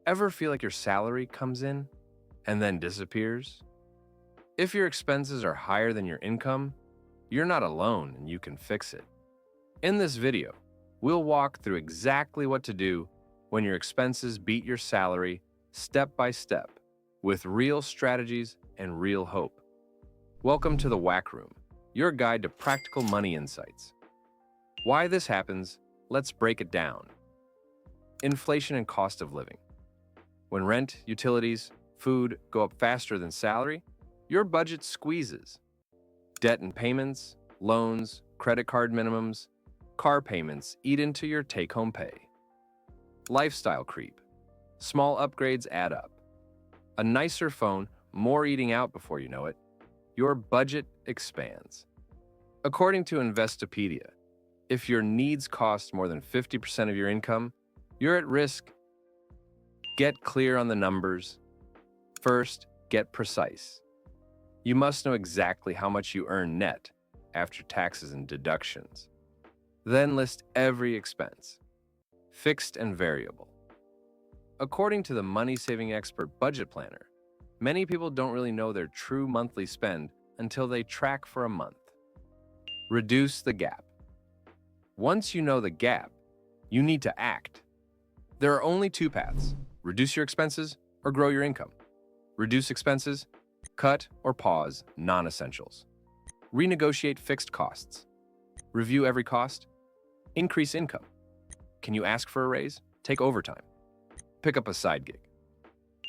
Ever feel like your salary comes in and then disappears? If your expenses are higher than your income, you're not alone and you can fix it. In this video, we'll walk through exactly what to do when your expenses beat your salary step by step with real strategies and real hope. Welcome to the Whack Room, your guide to practical money insights. Why this happens, let's break it down. Inflation and cost of living. When rent, utilities, food go up faster than salary, your budget squeezes. Debt and payments, loans, credit card minimums, car payments eat into your take-home pay. Lifestyle creep. Small upgrades add up. A nicer phone, more eating out before you know it. Your budget expands. According to Investopedia, if your needs cost more than 50% of your income, you're at risk. Get clear on the numbers. First, get precise. You must know exactly how much you earn net after taxes and deductions. Then list every expense, fixed and variable. According to the money-saving expert budget planner, many people don't really know their true monthly spend until they track for a month. Reduce the gap. Once you know the gap, you need to act. There are only two paths: reduce your expenses or grow your income. Reduce expenses, cut or pause non-essentials. Renegotiate fixed costs. Review every cost. Increase income. Can you ask for a raise? Take overtime. Pick up a side gig.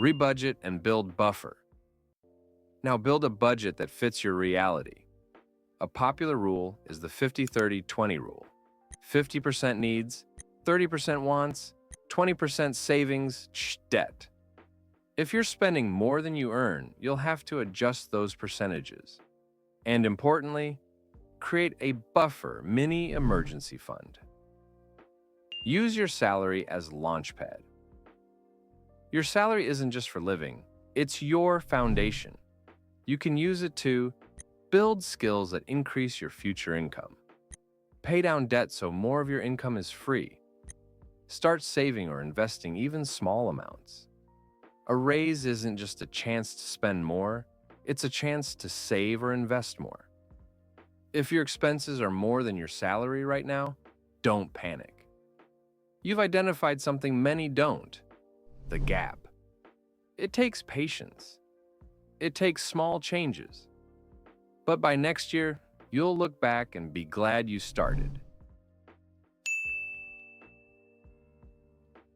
Rebudget and build buffer. Now build a budget that fits your reality. A popular rule is the 50-30-20 rule. 50% needs, 30% wants, 20% savings, debt. If you're spending more than you earn, you'll have to adjust those percentages. And importantly, create a buffer mini emergency fund. Use your salary as launchpad. Your salary isn't just for living, it's your foundation. You can use it to build skills that increase your future income. Pay down debt so more of your income is free. Start saving or investing even small amounts. A raise isn't just a chance to spend more, it's a chance to save or invest more. If your expenses are more than your salary right now, don't panic. You've identified something many don't: the gap. It takes patience. It takes small changes. But by next year, you'll look back and be glad you started.